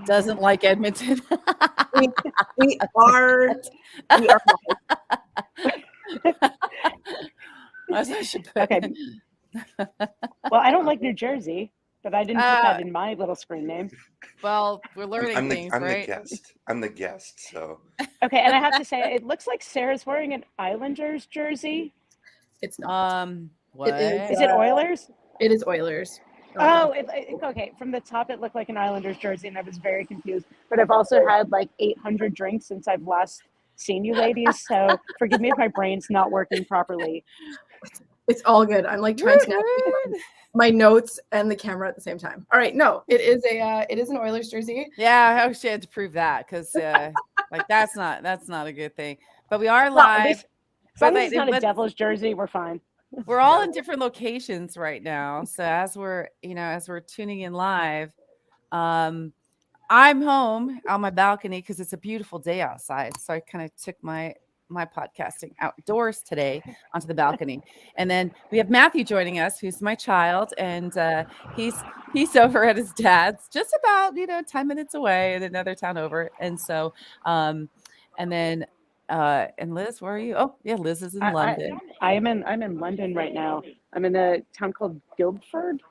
Doesn't like Edmonton. We are. As I should put. Okay. Well, I don't like New Jersey, but I didn't put that in my little screen name. Well, we're learning things, right? I'm the guest, so. Okay, and I have to say, it looks like Sarah's wearing an Islanders jersey. It's not. What? Is it Oilers? It is Oilers. Oh, okay. From the top, it looked like an Islanders jersey, and I was very confused. But I've also had like 800 drinks since I've last seen you ladies, so forgive me if my brain's not working properly. It's all good. I'm like trying to navigate my notes and the camera at the same time. All right, no, it is an Oilers jersey. Yeah, I actually had to prove that because like that's not a good thing. But we are live. As long as it's not a Devils jersey, we're fine. We're all in different locations right now. So as we're tuning in live, I'm home on my balcony because it's a beautiful day outside. So I kind of took my podcasting outdoors today onto the balcony. And then we have Matthew joining us, who's my child, and he's over at his dad's, just about 10 minutes away in another town over. And so and then and Liz, where are you? Oh yeah, Liz is in London. I'm in London right now. I'm in a town called Guildford.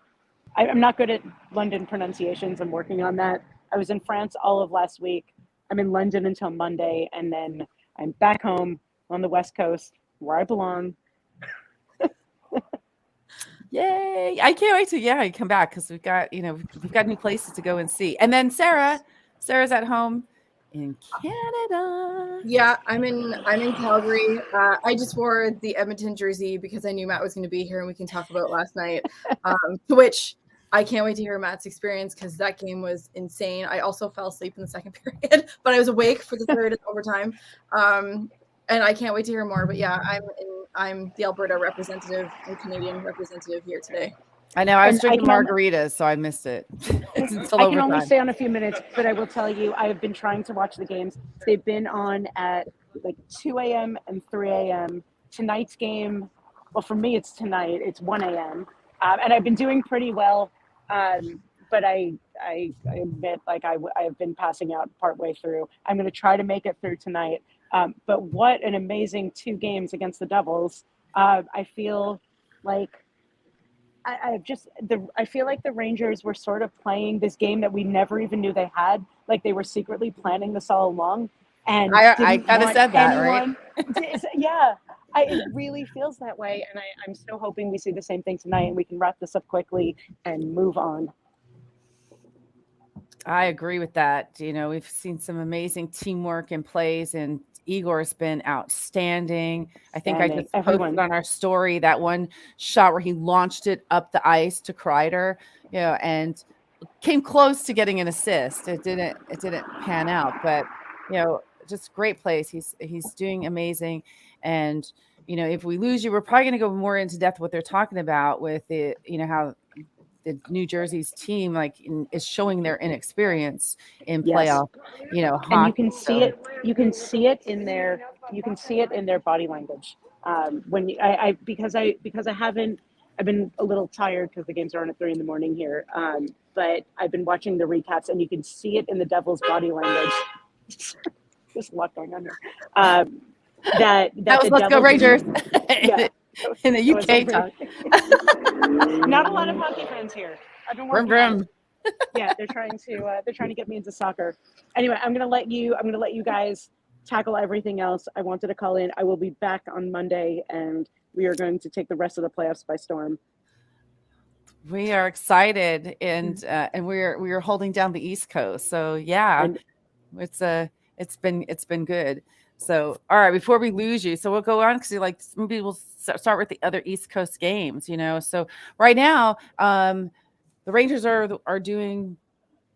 I'm not good at London pronunciations. I'm working on that. I was in France all of last week. I'm in London until Monday, and then I'm back home on the West Coast where I belong. Yay! I can't wait to come back because we've got new places to go and see. And then Sarah's at home in Canada. Yeah, I'm in Calgary. I just wore the Edmonton jersey because I knew Matt was going to be here and we can talk about last night. To which I can't wait to hear Matt's experience because that game was insane. I also fell asleep in the second period, but I was awake for the third and overtime. And I can't wait to hear more. But yeah, I'm the Alberta representative and Canadian representative here today. I know I was drinking margaritas, so I missed it. I can only stay on a few minutes, but I will tell you, I have been trying to watch the games. They've been on at like 2 a.m. and 3 a.m. Tonight's game, well, for me, it's tonight. It's 1 a.m. And I've been doing pretty well. But I admit, like I have been passing out partway through. I'm going to try to make it through tonight. But what an amazing 2 games against the Devils. I feel like I feel like the Rangers were sort of playing this game that we never even knew they had. Like they were secretly planning this all along. And I kind of said that, right? Yeah, it really feels that way. And I'm so hoping we see the same thing tonight and we can wrap this up quickly and move on. I agree with that. We've seen some amazing teamwork and plays, and Igor's been outstanding. I think I just posted on our story that one shot where he launched it up the ice to Kreider, and came close to getting an assist. It didn't pan out, but just great plays. He's doing amazing. And if we lose you, we're probably going to go more into depth what they're talking about with the how the New Jersey's team is showing their inexperience in playoff, and you can see it. You can see it in their body language. When because I've been a little tired because the games are on at 3 a.m. here. But I've been watching the recaps, and you can see it in the Devils' body language. There's a lot going on here. That was Let's Go Rangers. Yeah. In the UK talk. Not a lot of hockey fans here. I've been working. Yeah, they're trying to get me into soccer. Anyway, I'm gonna let you guys tackle everything else. I wanted to call in. I will be back on Monday, and we are going to take the rest of the playoffs by storm. We are excited, and we're holding down the East Coast. So yeah, it's been good. So, all right, before we lose you, so we'll go on because maybe we'll start with the other East Coast games, So right now, the Rangers are doing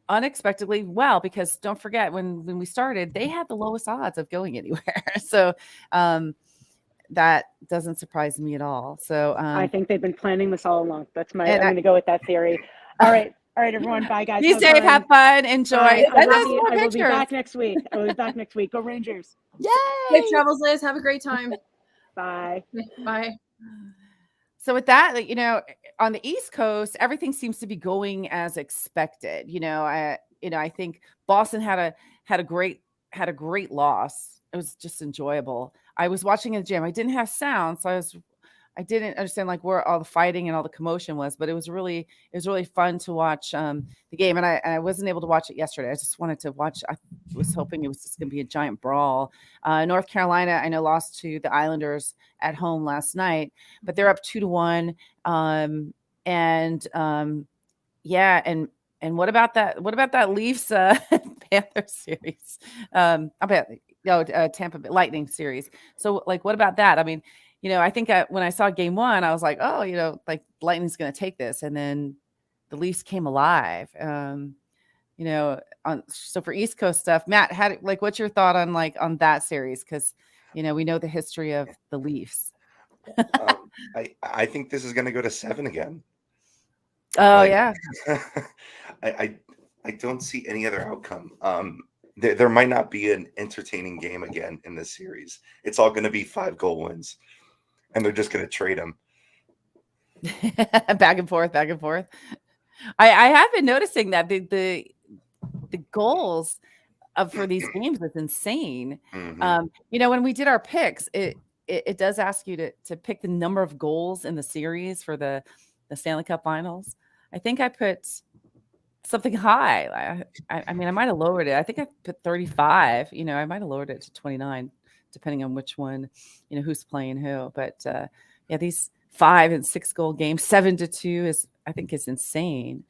unexpectedly well because don't forget when we started, they had the lowest odds of going anywhere. So that doesn't surprise me at all. So I think they've been planning this all along. I'm going to go with that theory. All right, everyone. Bye, guys. Be safe. Have fun. Enjoy. I will be back next week. Go Rangers. Yay! Safe travels, Liz. Have a great time. Bye. Bye. So with that, on the East Coast, everything seems to be going as expected. I think Boston had a great loss. It was just enjoyable. I was watching in the gym. I didn't have sound, so I didn't understand like where all the fighting and all the commotion was, but it was really fun to watch the game. And I wasn't able to watch it yesterday. I just wanted to watch. I was hoping it was just going to be a giant brawl. North Carolina, I know, lost to the Islanders at home last night, but they're up 2-1. And what about that? What about that Leafs Panther series? Tampa Bay Lightning series. So like, what about that? I mean, I think when I saw game one, I was like, oh, like Lightning's going to take this. And then the Leafs came alive. So for East Coast stuff, Matt, what's your thought on that series? Because, we know the history of the Leafs. I think this is going to go to 7 again. Oh, yeah. I don't see any other outcome. There might not be an entertaining game again in this series. It's all going to be 5-goal wins. And they're just going to trade them back and forth. I have been noticing that the goals for these games is insane. Mm-hmm. When we did our picks, it does ask you to pick the number of goals in the series for the Stanley Cup Finals. I think I put something high. I mean, I might have lowered it. I think I put 35. I might have lowered it to 29. Depending on which one, who's playing who. But these 5 and 6 goal games, 7-2 I think is insane.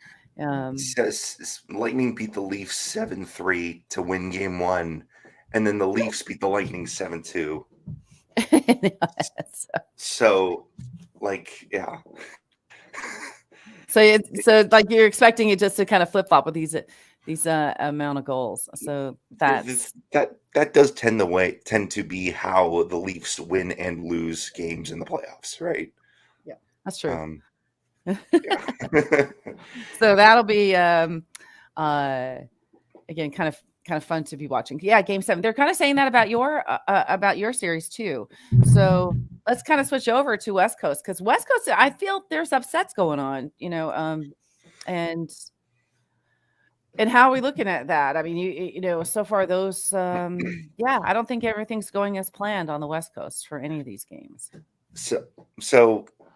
Lightning beat the Leafs 7-3 to win game 1, and then the Leafs beat the Lightning 7-2. So, yeah. So like you're expecting it just to kind of flip flop with these amount of goals. So that does tend to be how the Leafs win and lose games in the playoffs, right? Yeah, that's true. Yeah. So that'll be again kind of fun to be watching. Yeah, game 7. They're kind of saying that about your series too. So let's kind of switch over to West Coast, because West Coast, I feel there's upsets going on, and how are we looking at that? I mean, so far those, I don't think everything's going as planned on the West Coast for any of these games. So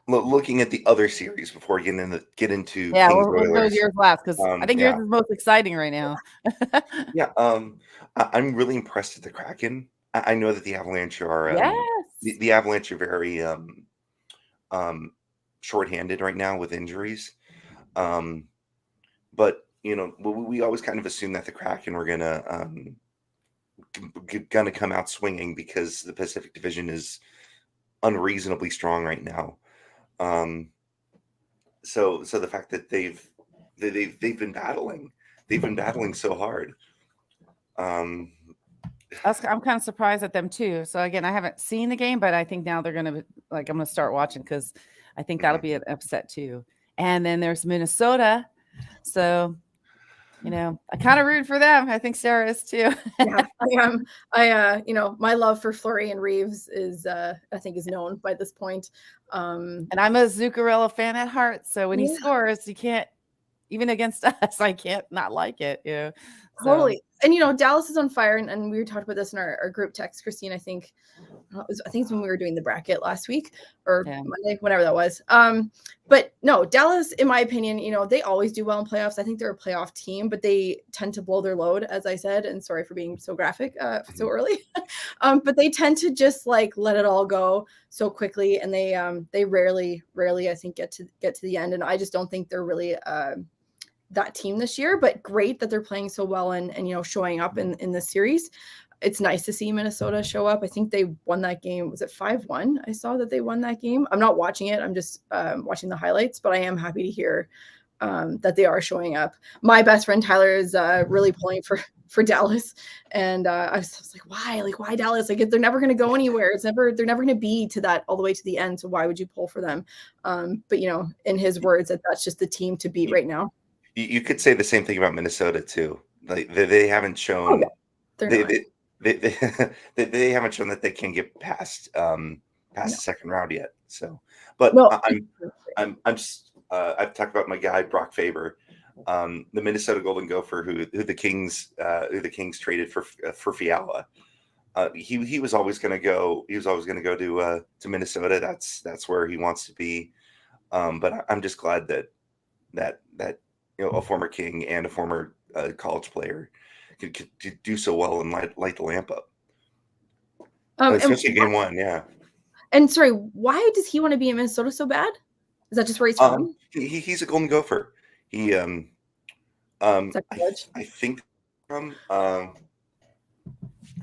looking at the other series before we get into we'll go yours last, because I think yours is most exciting right now. I'm really impressed with the Kraken. I know that the Avalanche are the Avalanche are very shorthanded right now with injuries, but we always kind of assume that the Kraken were gonna come out swinging because the Pacific Division is unreasonably strong right now. So the fact that they've been battling so hard. I'm kind of surprised at them too. So again, I haven't seen the game, but I think now they're gonna I'm gonna start watching, because I think that'll be an upset too. And then there's Minnesota. So I kind of root for them. I think Sarah is too. Yeah, I am. My love for Fleury and Reeves is, I think, is known by this point. And I'm a Zuccarello fan at heart. So when he scores, you can't, even against us, I can't not like it. Yeah, totally. And Dallas is on fire, and we talked about this in our group text, Christine. I think it's when we were doing the bracket last week or Monday, whenever that was. But no, Dallas, in my opinion, they always do well in playoffs. I think they're a playoff team, but they tend to blow their load, as I said. And sorry for being so graphic so early. But they tend to just let it all go so quickly, and they rarely, I think, get to the end. And I just don't think they're really that team this year, but great that they're playing so well and showing up in this series. It's nice to see Minnesota show up. I think they won that game. Was it 5-1? I saw that they won that game. I'm not watching it. I'm just watching the highlights, but I am happy to hear that they are showing up. My best friend Tyler is really pulling for Dallas, and I was like, why Dallas? They're never going to go anywhere. They're never going to be to that all the way to the end. So why would you pull for them? But in his words, that's just the team to beat right now. You could say the same thing about Minnesota too. They haven't shown they haven't shown that they can get past the second round yet. So, but I've talked about my guy Brock Faber. The Minnesota Golden Gopher, who the Kings traded for Fiala. He was always going to go. He was always going to go to Minnesota. That's where he wants to be. But I'm just glad that a former King and a former college player could do so well and light the lamp up. Especially game one, yeah. And sorry, why does he want to be in Minnesota so bad? Is that just where he's from? He's a Golden Gopher. He I think from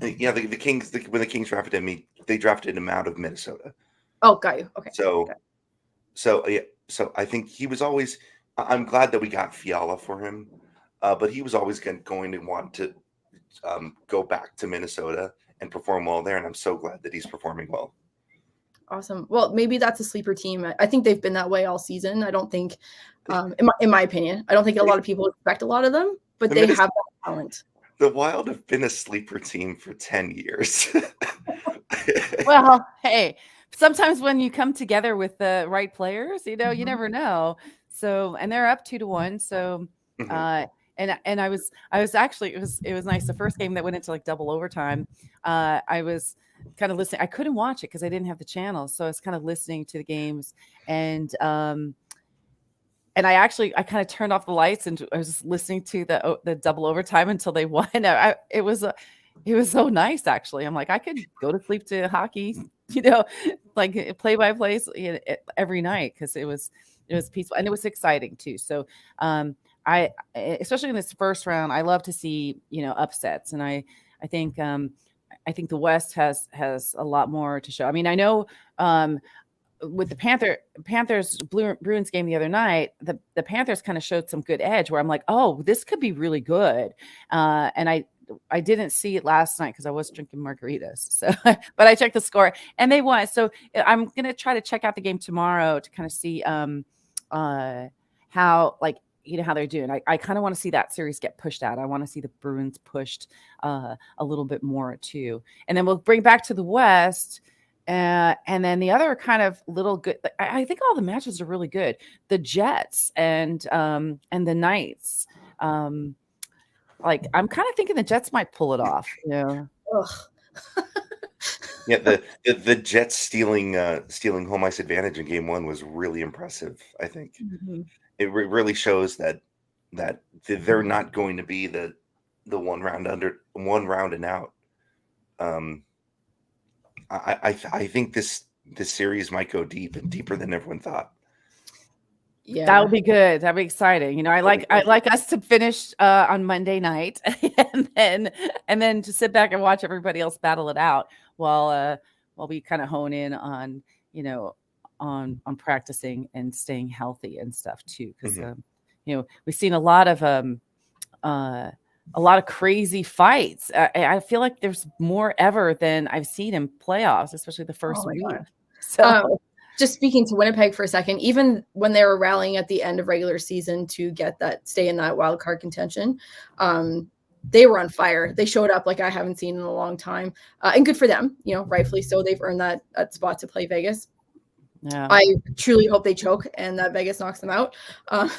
the Kings, when the Kings drafted him, they drafted him out of Minnesota. Oh, got you. Okay. So I think he was always. I'm glad that we got Fiala for him, but he was always going to want to go back to Minnesota and perform well there, and I'm so glad that he's performing well. Awesome. Well, maybe that's a sleeper team. I think they've been that way all season. I don't think, in my opinion, I don't think a lot of people expect a lot of them, but they have that talent. The Wild have been a sleeper team for 10 years. Well, hey, sometimes when you come together with the right players, you never know. So, and they're up 2-1. So, and I was actually, it was nice. The first game that went into like double overtime, I was kind of listening. I couldn't watch it because I didn't have the channel, so I was kind of listening to the games, and I kind of turned off the lights and I was just listening to the double overtime until they won. It was so nice, actually. I'm like, I could go to sleep to hockey, like play by play every night because it was peaceful and it was exciting too. So I especially in this first round, I love to see upsets, and I think the West has a lot more to show. I mean, I know with the Panthers Bruins game the other night, the Panthers kind of showed some good edge where I'm like, oh, this could be really good. And I didn't see it last night because I was drinking margaritas. So, but I checked the score and they won. So I'm gonna try to check out the game tomorrow to kind of see how how they're doing. I kind of want to see that series get pushed out. I want to see the Bruins pushed a little bit more too. And then we'll bring back to the West. And then the other kind of little good, I think all the matches are really good. The Jets and the Knights. I'm kind of thinking the Jets might pull it off. Yeah. Yeah, the Jets stealing home ice advantage in game one was really impressive. I think. Mm-hmm. It really shows that they're not going to be the one round and out. I think this series might go deep and deeper than everyone thought. Yeah, that would be good. That'd be exciting. I like us to finish on Monday night and then to sit back and watch everybody else battle it out while we kind of hone in on on practicing and staying healthy and stuff too, because we've seen a lot of crazy fights. I feel like there's more ever than I've seen in playoffs, especially the first week. So just speaking to Winnipeg for a second, even when they were rallying at the end of regular season to stay in that wild card contention, they were on fire. They showed up like I haven't seen in a long time, and good for them. Rightfully so. They've earned that spot to play Vegas. Yeah. I truly hope they choke and that Vegas knocks them out. Oh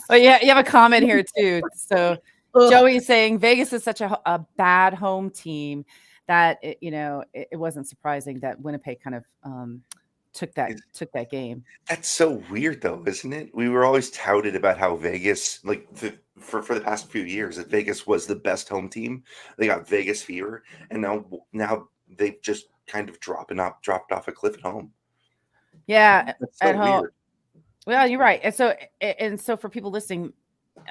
yeah, you have a comment here too. So Joey's saying Vegas is such a bad home team that it wasn't surprising that Winnipeg kind of took that game. That's so weird though, isn't it? We were always touted about how Vegas, for the past few years, that Vegas was the best home team. They got Vegas fever, and now they've just kind of dropped off a cliff at home. Yeah, so at home. Weird. Well, you're right. And so for people listening,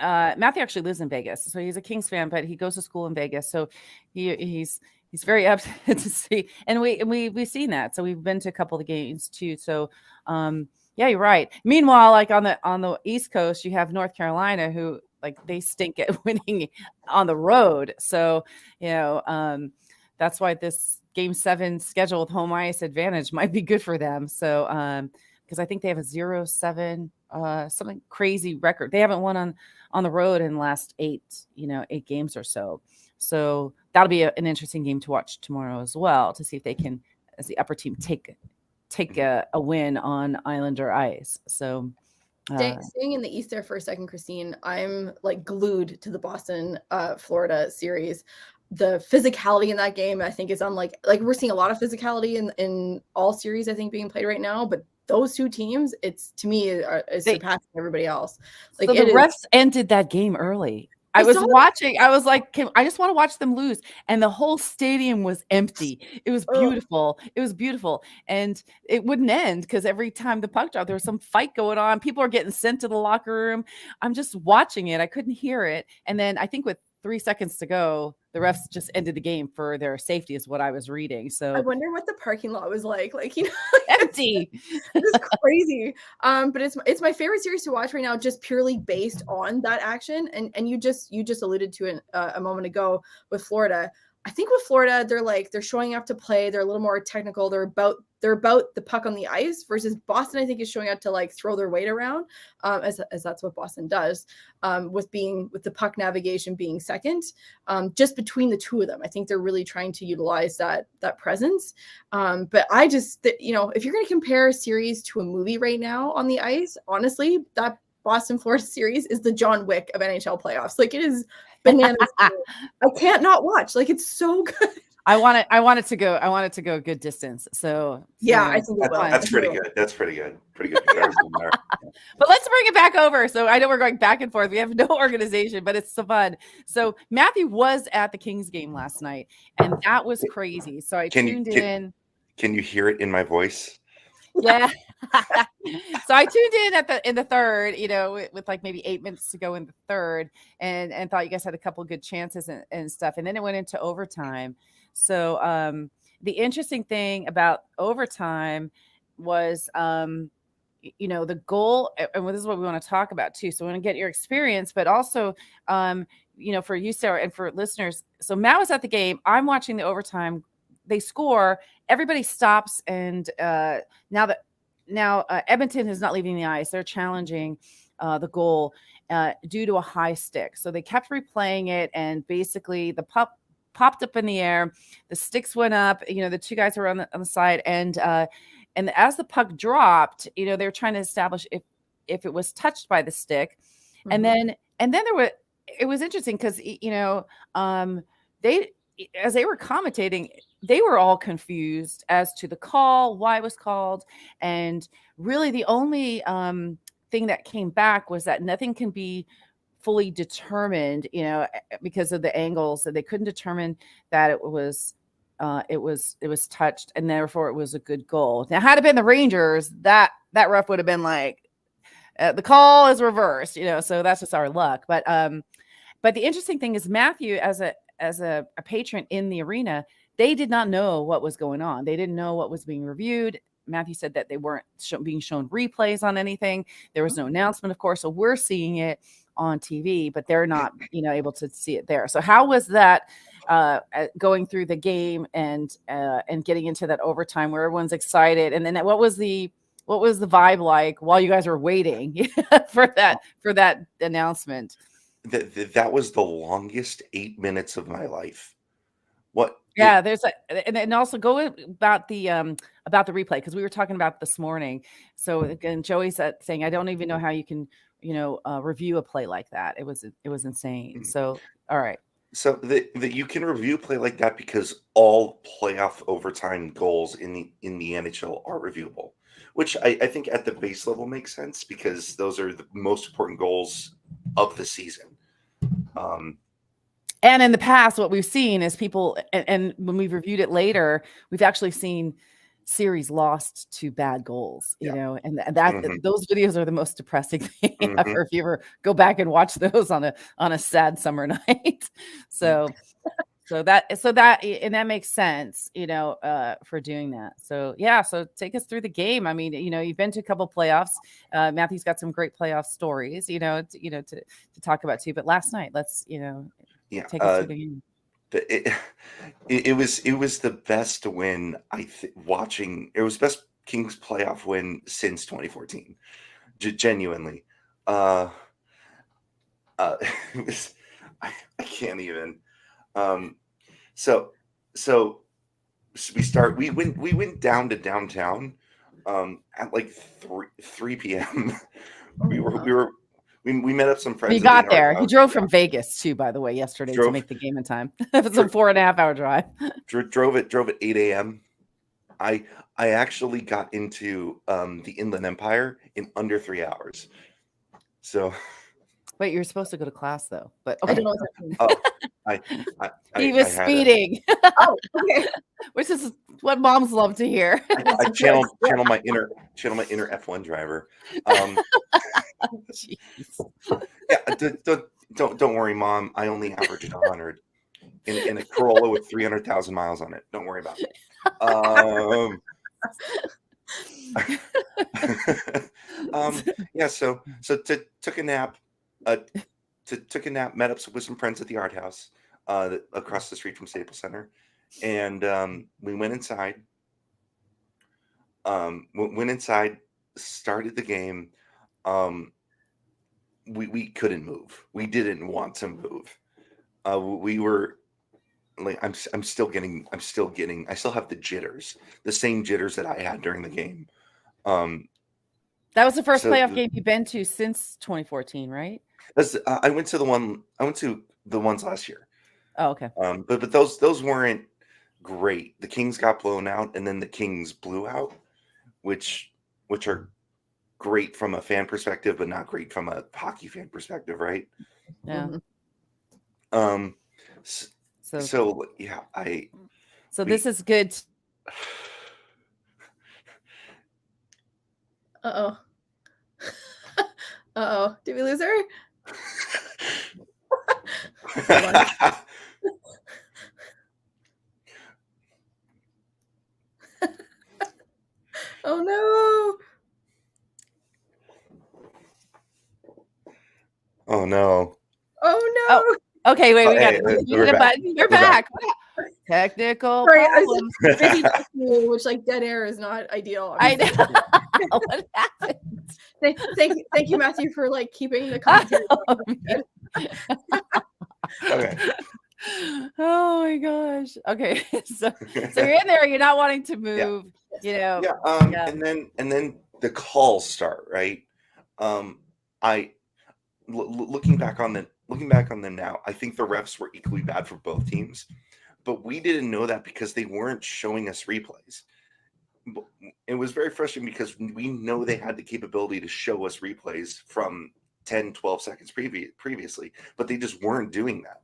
Matthew actually lives in Vegas, so he's a Kings fan, but he goes to school in Vegas, so he's very up to see. And we've seen that, so we've been to a couple of the games too. So yeah, you're right. Meanwhile, like on the East Coast, you have North Carolina, who they stink at winning on the road. So that's why this Game 7 schedule with home ice advantage might be good for them. So, because I think they have a 0-7, something crazy record. They haven't won on the road in the last 8 games or so. So that'll be an interesting game to watch tomorrow as well, to see if they can, as the upper team, take a win on Islander ice. So, Staying in the East there for a second, Christine, I'm like glued to the Boston, Florida series. The physicality in that game, I think, is unlike, like we're seeing a lot of physicality in all series, I think, being played right now. But those two teams, it's to me is surpassing everybody else. Like so the refs ended that game early. I was watching. I was like, I just want to watch them lose. And the whole stadium was empty. It was beautiful. It was beautiful. And it wouldn't end because every time the puck dropped, there was some fight going on. People are getting sent to the locker room. I'm just watching it. I couldn't hear it. And then I think with 3 seconds to go, the refs just ended the game for their safety is what I was reading. So I wonder what the parking lot was like, empty. It's crazy. But it's my favorite series to watch right now, just purely based on that action. And you just alluded to it a moment ago with Florida. I think with Florida, they're showing up to play. They're a little more technical. They're about the puck on the ice, versus Boston, I think, is showing up to like throw their weight around, as that's what Boston does, with the puck navigation being second, just between the two of them. I think they're really trying to utilize that presence. But I just, if you're going to compare a series to a movie right now on the ice, honestly, that Boston Florida series is the John Wick of NHL playoffs. Like, it is bananas. I can't not watch. Like, it's so good. I want it to go a good distance. So yeah, I think that's pretty good. That's pretty good. Pretty good comparison there. But let's bring it back over. So I know we're going back and forth. We have no organization, but it's so fun. So Matthew was at the Kings game last night, and that was crazy. So I tuned in. Can you hear it in my voice? Yeah. So I tuned in in the third, with like maybe 8 minutes to go in the third, and thought you guys had a couple of good chances and stuff. And then it went into overtime. So the interesting thing about overtime was, the goal, and this is what we want to talk about too. So we want to get your experience, but also, for you, Sarah, and for listeners. So Matt was at the game. I'm watching the overtime. They score. Everybody stops, and now Edmonton is not leaving the ice. They're challenging the goal due to a high stick. So they kept replaying it, and basically the puck popped up in the air. The sticks went up. The two guys were on the side, and as the puck dropped, they were trying to establish if it was touched by the stick, and then it was interesting because as they were commentating, they were all confused as to the call, why it was called. And really the only thing that came back was that nothing can be fully determined, because of the angles, that they couldn't determine that it was touched, and therefore it was a good goal. Now, had it been the Rangers, that ref would have been like, the call is reversed, so that's just our luck. But the interesting thing is Matthew, as a patron in the arena, they did not know what was going on. They didn't know what was being reviewed. Matthew said that they weren't being shown replays on anything. There was no announcement, of course. So we're seeing it on TV, but they're not, able to see it there. So how was that going through the game and getting into that overtime where everyone's excited? And then what was the vibe like while you guys were waiting for that announcement? That was the longest 8 minutes of my life. What? Yeah, and also go about the replay, because we were talking about this morning. So again, Joey's saying, I don't even know how you can, review a play like that. It was insane. So, all right. So that you can review play like that because all playoff overtime goals in the NHL are reviewable, which I think at the base level makes sense because those are the most important goals of the season. And in the past, what we've seen is people, and when we've reviewed it later, we've actually seen series lost to bad goals, and that those videos are the most depressing thing ever. If you ever go back and watch those on a sad summer night. So that makes sense, for doing that. So yeah, so take us through the game. I mean, you've been to a couple playoffs. Matthew's got some great playoff stories, to talk about too. But last night, let's, take us through the game. It was the best win watching. It was best Kings playoff win since 2014. Genuinely, it was. I can't even. So we went down to downtown at like 3 p.m. We met up some friends. He got there. He drove from Vegas too, by the way, yesterday to make the game in time. It was a 4.5-hour drive. Drove at 8 a.m. I actually got into the Inland Empire in under 3 hours. So, wait, you're supposed to go to class though. But okay. I don't know what that means. He was speeding. Oh, okay. Which is what moms love to hear. I channel my inner F1 driver. Yeah, don't worry, Mom. I only averaged 100 in a Corolla with 300,000 miles on it. Don't worry about it. Yeah. So took a nap. Took a nap. Met up with some friends at the art house across the street from Staples Center, and we went inside. Went inside. Started the game. We couldn't move. We didn't want to move. We were like, I still have the jitters, the same jitters that I had during the game. That was the first playoff game you've been to since 2014, right? I went to the ones last year. Oh, okay. But those weren't great. The Kings got blown out, and then the Kings blew out, which are great from a fan perspective, but not great from a hockey fan perspective, right? Yeah. So yeah, this is good. Uh-oh. Did we lose her? Oh no. Oh no. Oh no. Oh, okay, wait, we got we're the back. button. You're back. Technical Sorry, problems. I was busy talking, which like dead air is not ideal. I know. What happened? Thank you, Matthew, for like keeping the commentary. Okay. Oh my gosh. Okay. So you're in there, you're not wanting to move, you know. Yeah. And then the calls start, right? Looking back on them now, I think the refs were equally bad for both teams, but we didn't know that because they weren't showing us replays. It was very frustrating because we know they had the capability to show us replays from 10, 12 seconds previously, but they just weren't doing that.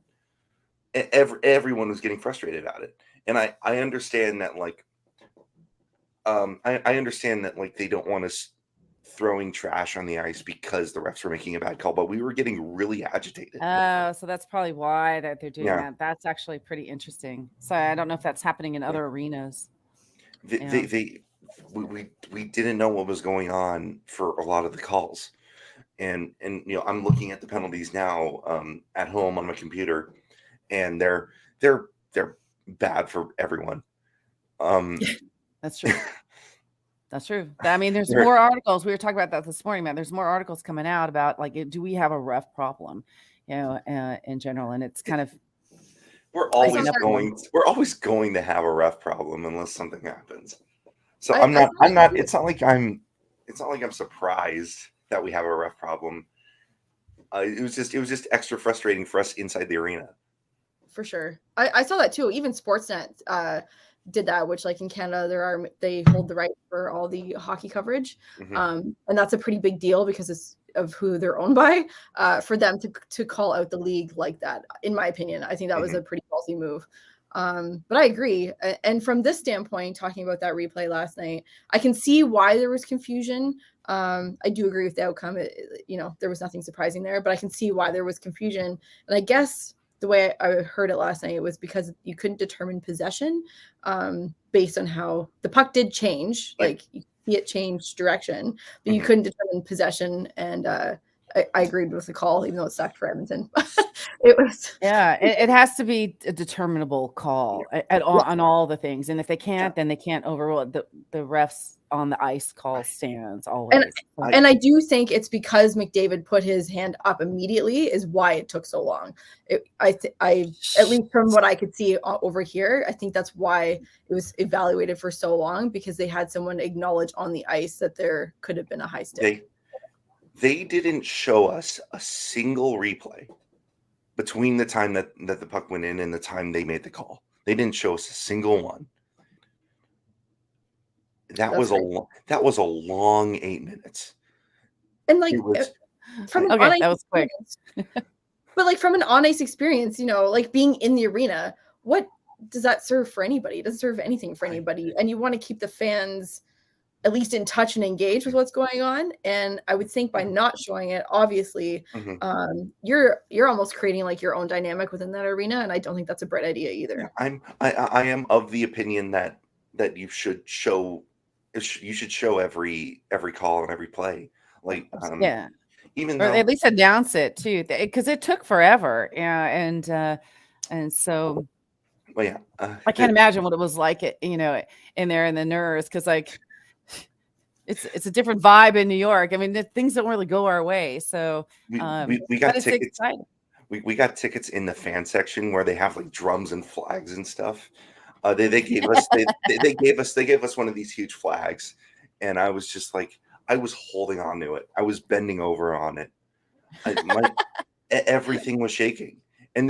Everyone was getting frustrated about it. And I understand that, like, I understand that, like, they don't want us throwing trash on the ice because the refs were making a bad call, but we were getting really agitated. Oh, so that's probably why that they're doing that. That's actually pretty interesting. So I don't know if that's happening in other arenas. We didn't know what was going on for a lot of the calls, and you know, I'm looking at the penalties now at home on my computer, and they're bad for everyone. That's true. That's true. I mean, there's more articles. We were talking about that this morning, man. There's more articles coming out about, like, do we have a ref problem, you know, in general, and it's kind of. We're always going to have a ref problem unless something happens. So I'm not. It's not like I'm surprised that we have a ref problem. It was just extra frustrating for us inside the arena. For sure, I saw that too. Even Sportsnet did that, which, like, in Canada, they hold the right for all the hockey coverage, and that's a pretty big deal because of who they're owned by. For them to call out the league like that, in my opinion, I think that was a pretty ballsy move. But I agree, and from this standpoint, talking about that replay last night, I can see why there was confusion. I do agree with the outcome. There was nothing surprising there, but I can see why there was confusion, and I guess the way I heard it last night was because you couldn't determine possession based on how the puck did change. Like, you see it change direction, but you couldn't determine possession. And I agreed with the call, even though it sucked for Edmonton. It was. Yeah, it has to be a determinable call on all the things. And if they can't, then they can't overrule it. The refs on the ice call stands always. And I do think it's because McDavid put his hand up immediately is why it took so long. I at least from what I could see over here, I think that's why it was evaluated for so long, because they had someone acknowledge on the ice that there could have been a high stick. They didn't show us a single replay between the time that the puck went in and the time they made the call. They didn't show us a single one. That was a long 8 minutes. And like from an that was quick. But like from an on ice experience, like being in the arena, what does that serve for anybody? It doesn't serve anything for anybody. And you want to keep the fans at least in touch and engaged with what's going on. And I would think by not showing it, obviously, you're almost creating like your own dynamic within that arena. And I don't think that's a bright idea either. Yeah, I am of the opinion that you should show every call and every play. Like even or though, at least announce it too, because it took forever. And so. Well, yeah, I can't imagine what it was like, in there in the nerves, because like it's a different vibe in New York. I mean, things don't really go our way. So we got tickets. We got tickets in the fan section where they have like drums and flags and stuff. They gave us they gave us one of these huge flags, and I was just like, I was holding on to it. I was bending over on it. Everything was shaking. And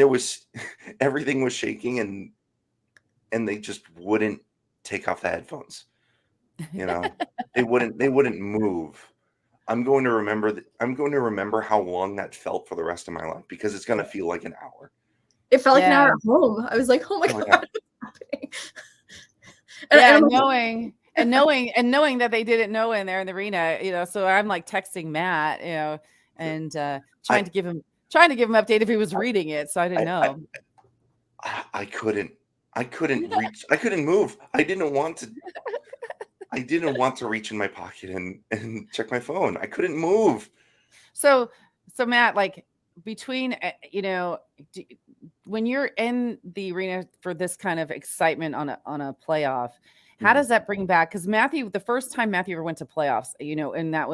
everything was shaking, and they just wouldn't take off the headphones. They wouldn't move. I'm going to remember how long that felt for the rest of my life, because it's going to feel like an hour. It felt like an hour at home. I was like, oh my God. Knowing that they didn't know in there in the arena, so I'm like texting Matt, and trying to give him update if he was reading it. So I didn't know. I couldn't reach. I couldn't move. I didn't want to reach in my pocket and check my phone. I couldn't move. So Matt, like between, when you're in the arena for this kind of excitement on a playoff, how does that bring back? Because Matthew, the first time Matthew ever went to playoffs, and that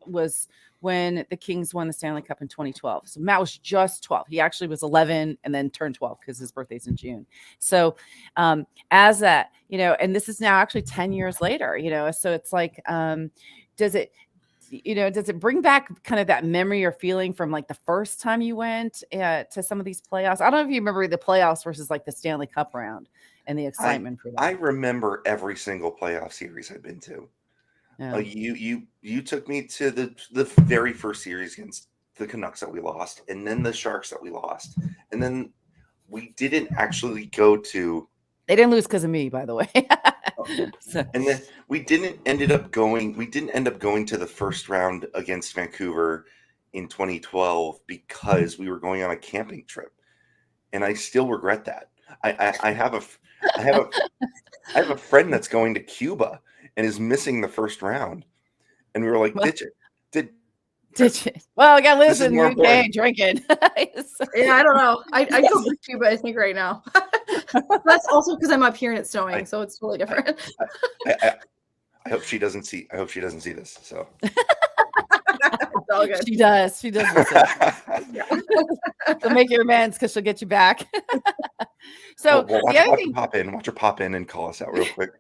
was when the Kings won the Stanley Cup in 2012. So Matt was just 12. He actually was 11 and then turned 12 because his birthday's in June. So as that, and this is now actually 10 years later, so it's like, does it bring back kind of that memory or feeling from like the first time you went to some of these playoffs? I don't know if you remember the playoffs versus like the Stanley Cup round and the excitement for that. I remember every single playoff series I've been to. Yeah. You took me to the very first series against the Canucks that we lost, and then the Sharks that we lost, and then we didn't actually go to. They didn't lose because of me, by the way. And then we didn't end up going to the first round against Vancouver in 2012 because we were going on a camping trip, and I still regret that. I have a friend that's going to Cuba and is missing the first round. And we were like, did you? Well, I got to listen in the UK drinking. Yeah, I don't know. I go to Cuba, I think, right now. That's also because I'm up here and it's snowing, so it's totally different. I hope she doesn't see this. So it's all good. She does. She does listen. So make your amends because she'll get you back. So watch her pop in and call us out real quick.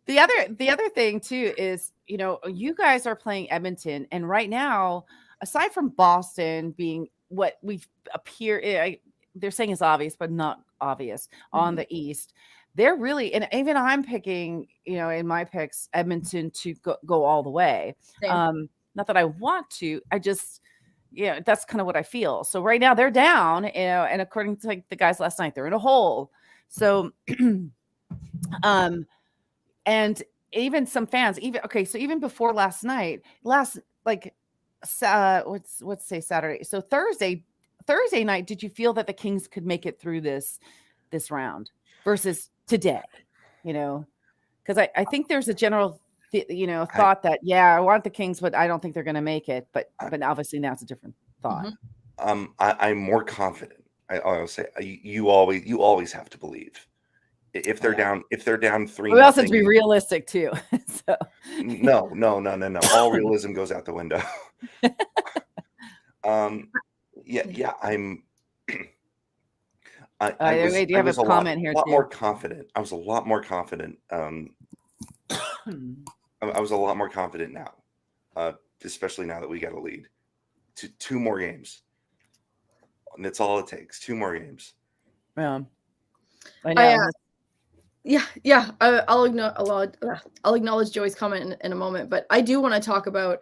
The other thing too is, you guys are playing Edmonton, and right now, aside from Boston being what we appear, they're saying is obvious, but not obvious on the East, they're really, and even I'm picking, in my picks, Edmonton to go all the way. Not that I want to, I just, that's kind of what I feel. So right now they're down, and according to like the guys last night, they're in a hole. So, and even some fans, so even before last night, let's say Saturday. So Thursday night, did you feel that the Kings could make it through this round versus today? Because I think there's a general, thought that, I want the Kings, but I don't think they're going to make it. But obviously now it's a different thought. I'm more confident. I'll say you always have to believe. If they're down 3, we also have to be realistic too. So no. All realism goes out the window. I'm. Do you have a comment here? A lot more confident. I was a lot more confident. I was a lot more confident now. especially now that we got a lead. Two more games. And that's all it takes. 2 more games. Yeah. I know. Yeah. I'll acknowledge Joey's comment in a moment, but I do want to talk about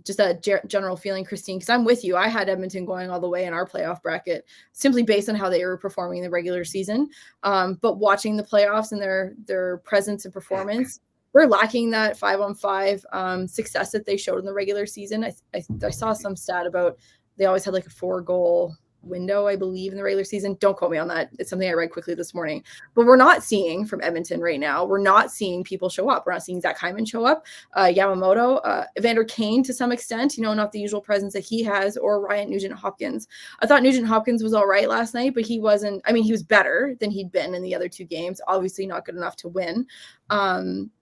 just that general feeling, Christine, because I'm with you. I had Edmonton going all the way in our playoff bracket simply based on how they were performing in the regular season. But watching the playoffs and their presence and performance, we're lacking that 5-on-5 success that they showed in the regular season. I saw some stat about they always had like a 4-goal window, I believe, in the regular season. Don't quote me on that. It's something I read quickly this morning. But we're not seeing from Edmonton right now. We're not seeing people show up. We're not seeing Zach Hyman show up. Yamamoto, Evander Kane to some extent, not the usual presence that he has, or Ryan Nugent-Hopkins. I thought Nugent-Hopkins was all right last night, but he wasn't. I mean, he was better than he'd been in the other 2 games. Obviously not good enough to win.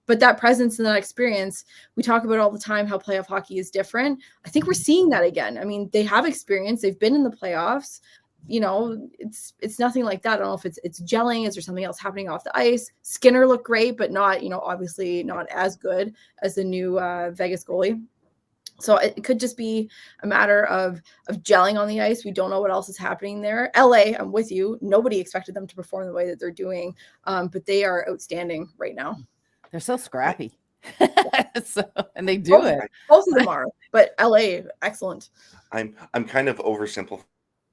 But that presence and that experience, we talk about all the time how playoff hockey is different. I think we're seeing that again. I mean, they have experience. They've been in the playoffs. It's nothing like that. I don't know if it's gelling. Is there something else happening off the ice? Skinner looked great, but not, obviously not as good as the new Vegas goalie. So it could just be a matter of gelling on the ice. We don't know what else is happening there. LA, I'm with you. Nobody expected them to perform the way that they're doing, but they are outstanding right now. They're so scrappy. And they do it. Both of them are, but LA, excellent. I'm kind of oversimplifying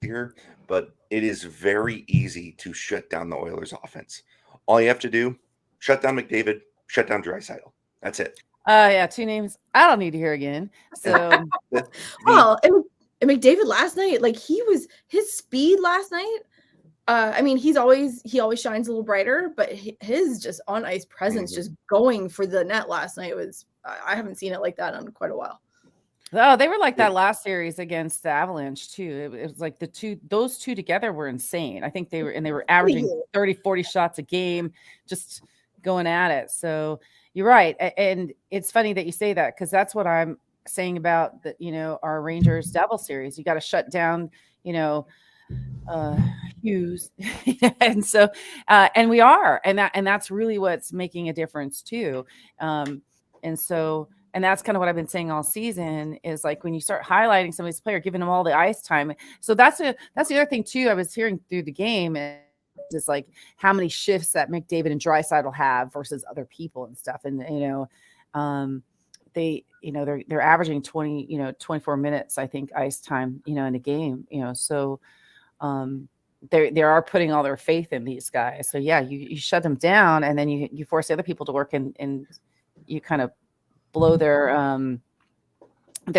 here, but it is very easy to shut down the Oilers offense. All you have to do, shut down McDavid, shut down Draisaitl. That's it. Yeah, 2 names I don't need to hear again. So well, and McDavid last night, like his speed last night. I mean, he always shines a little brighter, but his just on ice presence, just going for the net last night was, I haven't seen it like that in quite a while. Oh, they were like that last series against the Avalanche too. It was like those two together were insane. I think they were averaging 30, 40 shots a game, just going at it. So you're right. And it's funny that you say that, because that's what I'm saying about our Rangers Devil series. You got to shut down, Hughes. And so and we are, and that's really what's making a difference too. And that's kind of what I've been saying all season, is like when you start highlighting some of these players, giving them all the ice time. So that's the other thing too. I was hearing through the game, and just like how many shifts that McDavid and Draisaitl have versus other people and stuff. And they're averaging 24 minutes, I think, ice time, in a game, so they are putting all their faith in these guys. So yeah, you shut them down, and then you force the other people to work, and you kind of blow their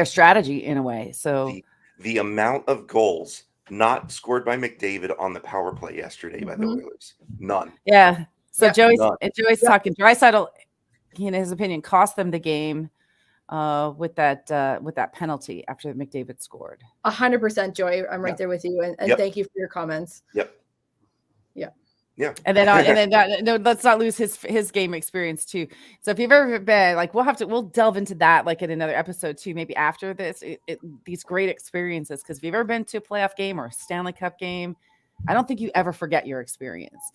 strategy in a way. So the amount of goals not scored by McDavid on the power play yesterday by the Oilers, none. Yeah. So Joey's talking Draisaitl, in his opinion, cost them the game with that penalty after McDavid scored. 100%, Joy. I'm right there with you, and thank you for your comments. Yeah. And then let's not lose his game experience too. So if you've ever been, like, we'll delve into that like in another episode too, maybe after this, these great experiences. Because if you've ever been to a playoff game or a Stanley Cup game, I don't think you ever forget your experience,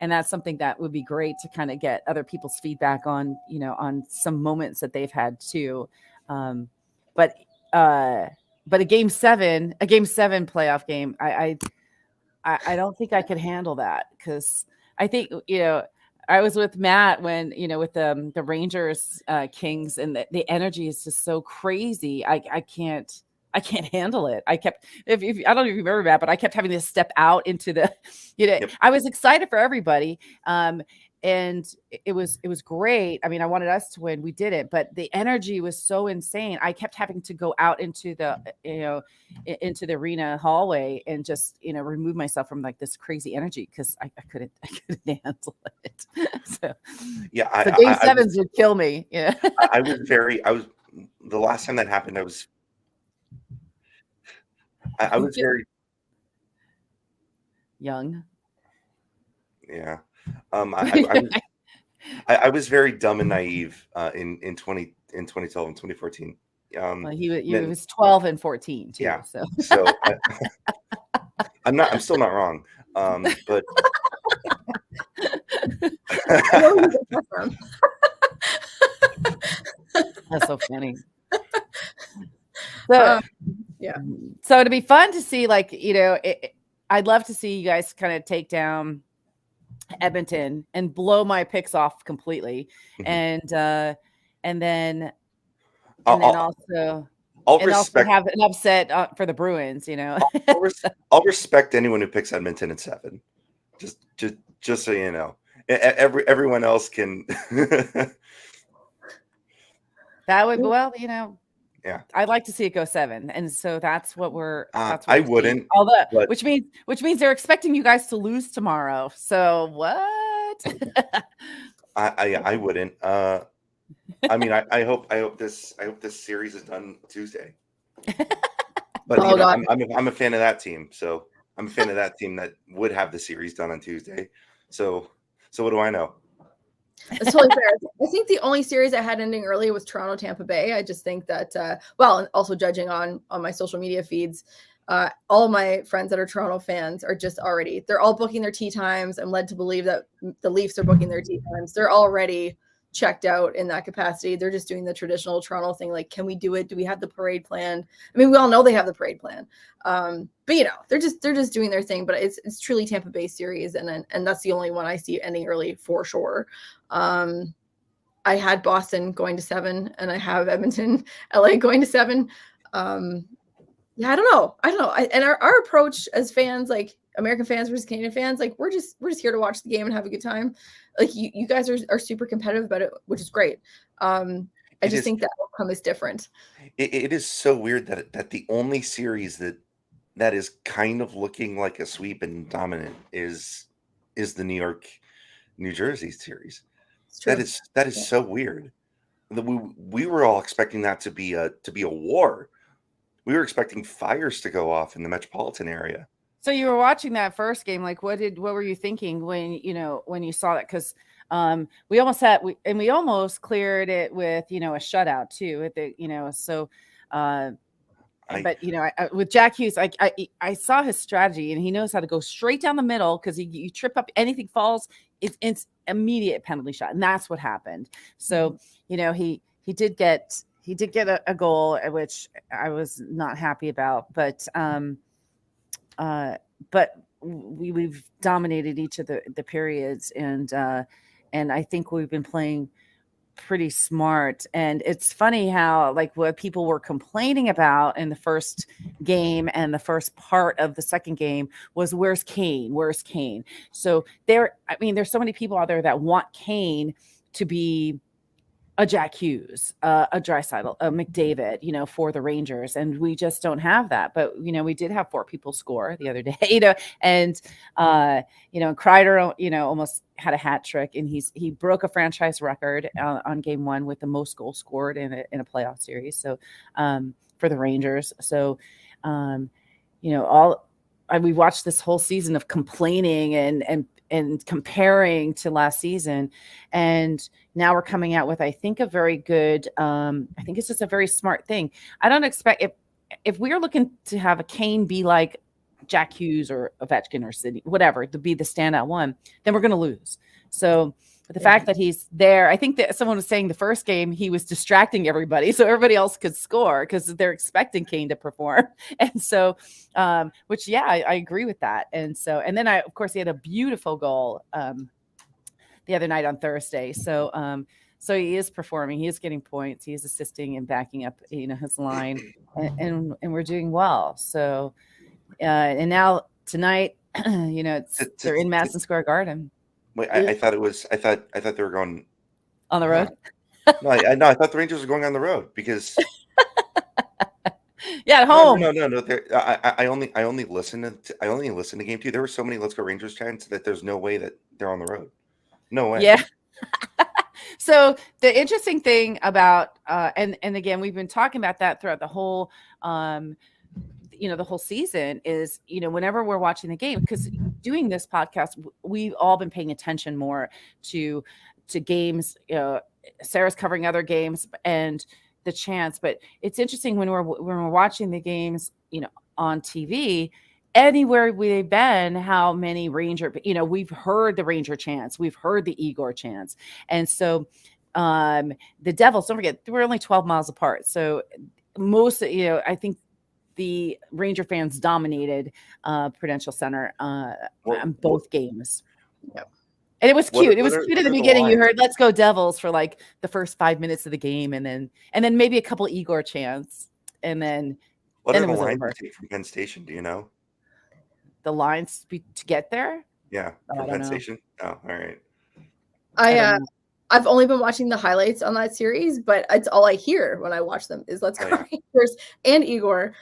and that's something that would be great to kind of get other people's feedback on, on some moments that they've had too. But a game seven playoff game, I don't think I could handle that, because I think, I was with Matt when, with the Rangers Kings, and the energy is just so crazy. I can't handle it. I kept, I don't know if you remember that, but I kept having to step out into the, I was excited for everybody. And it was great. I mean, I wanted us to win. We did it, but the energy was so insane. I kept having to go out into the, into the arena hallway and just, remove myself from like this crazy energy, because I couldn't handle it. So game sevens would kill me. Yeah. The last time that happened, I was very young. Yeah. I was very dumb and naive in 2012 and 2014. He was 12 and 14 too. Yeah. So I'm still not wrong. But That's so funny. So, yeah. So it'd be fun to see, like, I'd love to see you guys kind of take down Edmonton and blow my picks off completely, and then also have an upset for the Bruins. I'll respect anyone who picks Edmonton in 7. Just so you know, everyone else can. That would Yeah, I'd like to see it go 7, and so that's what we're. That's what I wouldn't. Although, but, which means they're expecting you guys to lose tomorrow. So what? I wouldn't. I mean, I hope this series is done Tuesday. But I'm a fan of that team, so I'm a fan of that team that would have the series done on Tuesday. So what do I know? It's totally fair. I think the only series I had ending early was Toronto Tampa Bay. I just think that and also judging on my social media feeds, all of my friends that are Toronto fans are just they're all booking their tea times. I'm led to believe that the Leafs are booking their tea times. They're already checked out in that capacity. They're just doing the traditional Toronto thing. Like, can we do it? Do we have the parade planned? I mean, we all know they have the parade plan. But they're just doing their thing. But it's truly Tampa Bay series, and that's the only one I see ending early for sure. I had Boston going to 7, and I have Edmonton, LA going to 7. Yeah, I don't know. And our approach as fans, like American fans versus Canadian fans, like we're just here to watch the game and have a good time. Like you guys are super competitive about it, which is great. I just think that outcome is different. It is so weird that the only series that is kind of looking like a sweep and dominant is the New Jersey series. That is so weird. We were all expecting that to be a war. We were expecting fires to go off in the metropolitan area. So you were watching that first game. Like, what were you thinking when you saw that? Because we almost cleared it with a shutout too. With Jack Hughes, I saw his strategy, and he knows how to go straight down the middle, because you trip up, anything falls, it's immediate penalty shot, and that's what happened. So he did get a goal, which I was not happy about, but we've dominated each of the periods, and I think we've been playing pretty smart. And it's funny how, like, what people were complaining about in the first game and the first part of the second game was, where's Kane? So there's so many people out there that want Kane to be a Jack Hughes, a Draisaitl, a McDavid, for the Rangers, and we just don't have that. But we did have 4 people score the other day, and Kreider, almost had a hat trick, and he broke a franchise record on game 1 with the most goals scored in a playoff series. So for the Rangers, so we watched this whole season of complaining and comparing to last season, and now we're coming out with, I think, a very good. I think it's just a very smart thing. I don't expect, if we're looking to have a Kane be like Jack Hughes or Ovechkin or Sidney, whatever, to be the standout one, then we're going to lose. So the fact that he's there, I think that someone was saying the first game he was distracting everybody so everybody else could score, because they're expecting Kane to perform. And so, which, yeah, I agree with that. And then of course, he had a beautiful goal the other night on Thursday. So he is performing, he is getting points, he is assisting and backing up, his line, and we're doing well. So, and now tonight, they're in Madison Square Garden. Wait, I thought they were going on the road. No, I thought the Rangers were going on the road, because yeah, at home. No. I only listened to game 2. There were so many Let's Go Rangers chants that there's no way that they're on the road. No way. Yeah. So the interesting thing about and again, we've been talking about that throughout the whole the whole season is, whenever we're watching the game, because doing this podcast, we've all been paying attention more to games. Sarah's covering other games and the chants, but it's interesting when we're watching the games, on TV, anywhere we've been, how many Ranger, we've heard the Ranger chants, we've heard the Igor chants. And so The Devils, don't forget, we're only 12 miles apart. So most, I think the Ranger fans dominated Prudential Center on both games. Yep. And it was cute. It was cute at the beginning. You heard "Let's go Devils" for like the first 5 minutes of the game, and then maybe a couple Igor chants, and then what are the lines you take from Penn Station? Do you know the lines to get there? Yeah, from Penn Station. Oh, all right. I've only been watching the highlights on that series, but it's all I hear when I watch them is "Let's go Rangers" and Igor.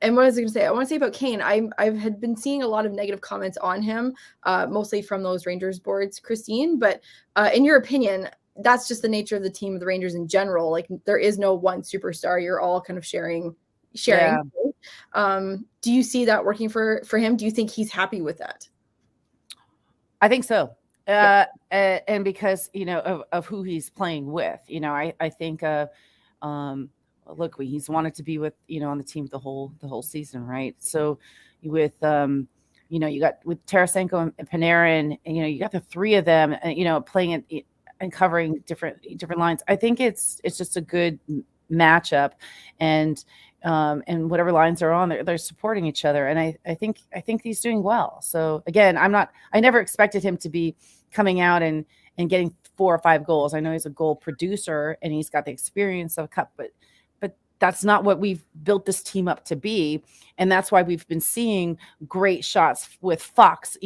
And what was I going to say? I want to say about Kane. I had been seeing a lot of negative comments on him, mostly from those Rangers boards, Christine. But in your opinion, that's just the nature of the team of the Rangers in general. Like there is no one superstar. You're all kind of sharing. Yeah. Do you see that working for him? Do you think he's happy with that? I think so. And because, of who he's playing with, I think, look, he's wanted to be with, on the team the whole season. Right. So with, you got with Tarasenko and Panarin, and, you got the three of them, playing it and covering different lines. I think it's just a good matchup, and whatever lines are on, they're supporting each other. And I think he's doing well. So again, I never expected him to be coming out and getting 4 or 5 goals. I know he's a goal producer and he's got the experience of a cup, but that's not what we've built this team up to be. And that's why we've been seeing great shots with Fox,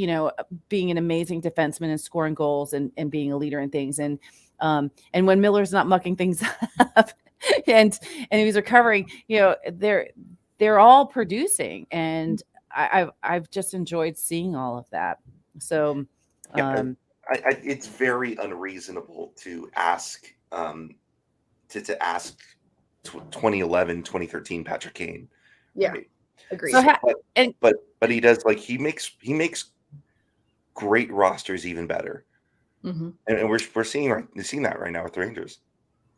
being an amazing defenseman and scoring goals and being a leader in things. And when Miller's not mucking things up and he's recovering, they're all producing. And I've just enjoyed seeing all of that. So it's very unreasonable to ask to ask 2011, 2013 Patrick Kane. Yeah, right? Agreed. So, but he does, like, he makes great rosters even better. Mm-hmm. And we're seeing that right now with the Rangers.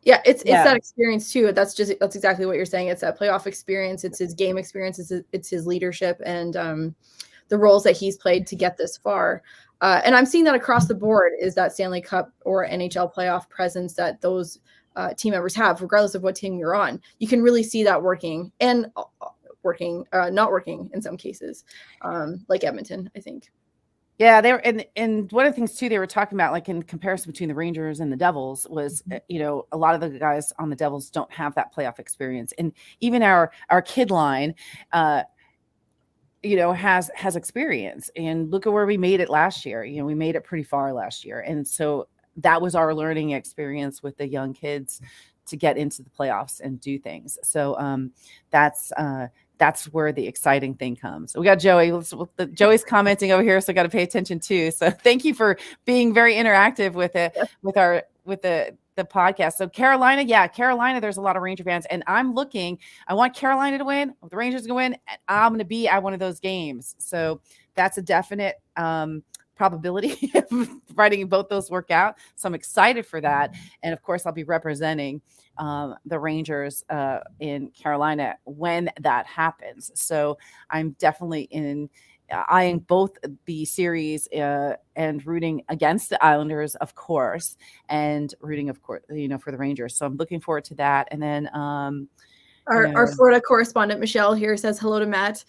Yeah, it's that experience too. That's exactly what you're saying. It's that playoff experience. It's his game experience. It's his leadership and the roles that he's played to get this far. And I'm seeing that across the board is that Stanley Cup or NHL playoff presence that those team members have, regardless of what team you're on. You can really see that working and not working in some cases, like Edmonton, I think. Yeah, they were, and one of the things too they were talking about, like in comparison between the Rangers and the Devils, was a lot of the guys on the Devils don't have that playoff experience, and even our kid line, has experience. And look at where we made it last year. We made it pretty far last year, and so that was our learning experience with the young kids to get into the playoffs and do things. So that's where the exciting thing comes. We got Joey. Joey's commenting over here, so I got to pay attention too. So thank you for being very interactive with it, with the podcast. So Carolina, there's a lot of Ranger fans, and I want Carolina to win. The Rangers to win, and I'm going to be at one of those games. So that's a definite probability of writing both those work out. So I'm excited for that. And of course, I'll be representing the Rangers in Carolina when that happens. So I'm definitely eyeing both the series and rooting against the Islanders, of course, and rooting, of course, for the Rangers. So I'm looking forward to that. And then our Florida correspondent Michelle here says hello to Matt,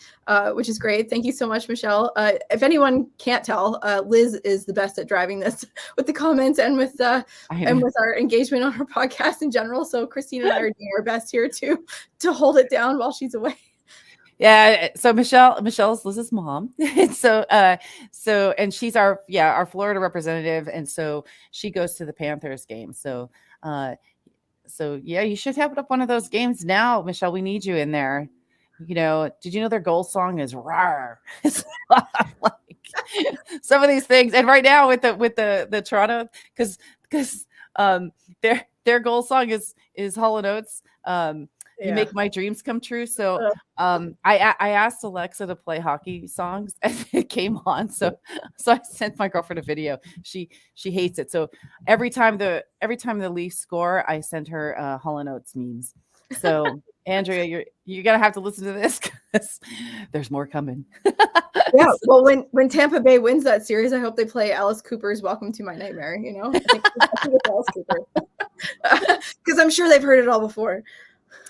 which is great. Thank you so much, Michelle. If anyone can't tell, Liz is the best at driving this with the comments and with our engagement on her podcast in general. So Christine and I are doing our best here to hold it down while she's away. Yeah. So Michelle's Liz's mom. so and she's our Florida representative, and so she goes to the Panthers game. So yeah, you should have up one of those games now, Michelle. We need you in there. Did you know their goal song is "Rawr"? Like some of these things, and right now with the Toronto, because their goal song is Hall & Oates. You make my dreams come true. So I asked Alexa to play hockey songs, and it came on. So I sent my girlfriend a video. She hates it. So every time the Leafs score, I send her Hall & Oates memes. So Andrea, you're gonna have to listen to this because there's more coming. Yeah, well, when Tampa Bay wins that series, I hope they play Alice Cooper's "Welcome to My Nightmare." You know, I think it's Alice Cooper because I'm sure they've heard it all before.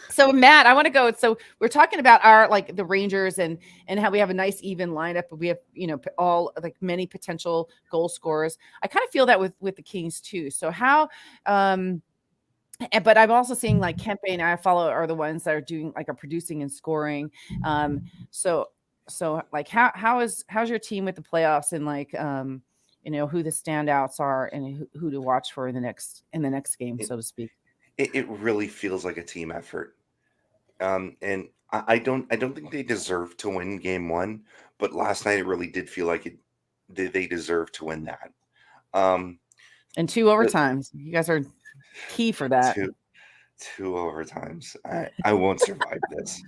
So Matt, I want to go. So we're talking about our the Rangers and how we have a nice even lineup. But we have all many potential goal scorers. I kind of feel that with the Kings too. So how? But I'm also seeing Kempe and I follow are the ones that are doing are producing and scoring. So how's your team with the playoffs and who the standouts are and who to watch for in the next game, so to speak. It really feels like a team effort. And I don't think they deserve to win game one, but last night it really did feel like they deserve to win that. And 2 overtimes. You guys are key for that. Two overtimes. I won't survive this.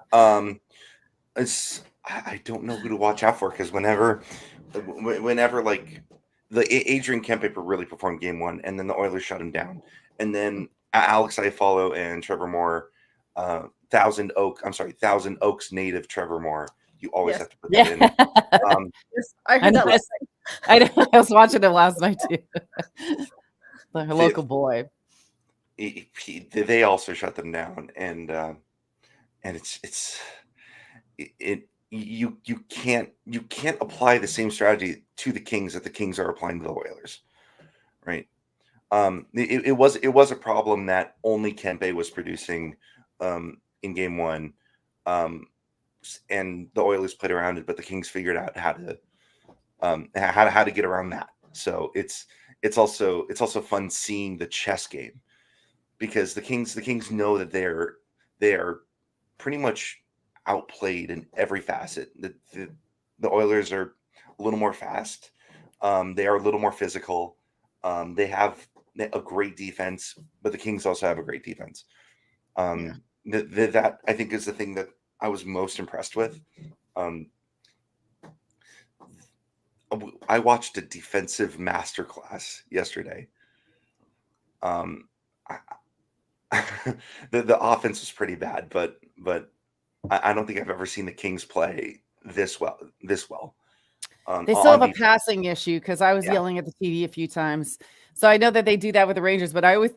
I don't know who to watch out for because whenever the Adrian Kempe really performed game one, and then the Oilers shut him down, and then Alex Iafallo and Trevor Moore, Thousand Oaks native Trevor Moore. You always have to put that in. Yes, I heard that last night. I was watching it last night too. The local boy. They also shut them down, and you can't apply the same strategy to the Kings that the Kings are applying to the Oilers, right? It was a problem that only Kempe was producing in game one, and the Oilers played around it, but the Kings figured out how to get around that. So it's also fun seeing the chess game because the Kings know that they are pretty much outplayed in every facet. The Oilers are a little more fast. They are a little more physical. They have a great defense, but the Kings also have a great defense. That I think is the thing that I was most impressed with. I watched a defensive masterclass yesterday. The offense was pretty bad, but I don't think I've ever seen the Kings play this well. They still have a passing issue because I was yelling at the TV a few times. So I know that they do that with the Rangers, but I always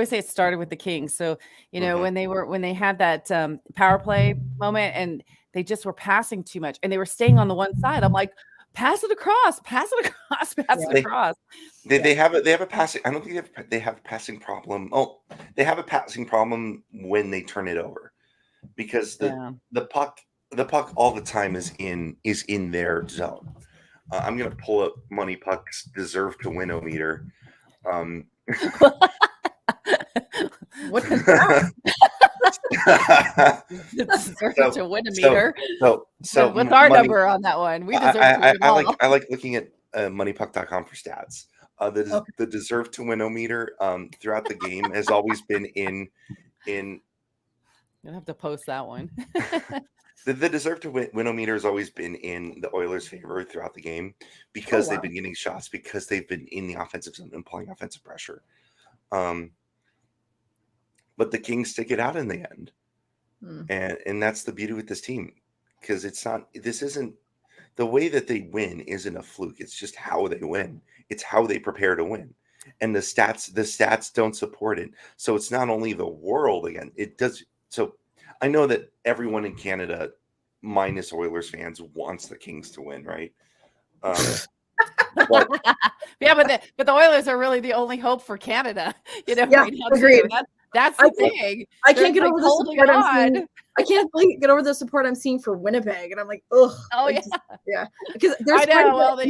say it started with the Kings. So when they had that power play moment and they just were passing too much and they were staying on the one side. I'm like, pass it across. They have a passing. I don't think they have a passing problem. Oh, they have a passing problem when they turn it over, because the puck all the time is in their zone. I'm gonna pull up Money Puck's deserve to win-o-meter. What is that? Deserve to win-o-meter. So what's our number on that one? We deserve to win I like looking at moneypuck.com for stats. The deserve to win-o-meter throughout the game has always been in. You'll have to post that one. The deserve to win-o-meter has always been in the Oilers' favor throughout the game because they've been getting shots, because they've been in the offensive zone and applying offensive pressure. But the Kings stick it out in the end. And that's the beauty with this team, because this isn't the way that they win isn't a fluke. It's just how they win. It's how they prepare to win. And the stats don't support it. So it's not only the world again, it does. So I know that everyone in Canada, minus Oilers fans, wants the Kings to win, right? But the Oilers are really the only hope for Canada. Right now, agreed. That's the thing. I can't get over the support I'm seeing. I can't get over the support I'm seeing for Winnipeg, and I'm like, ugh. Oh because there's they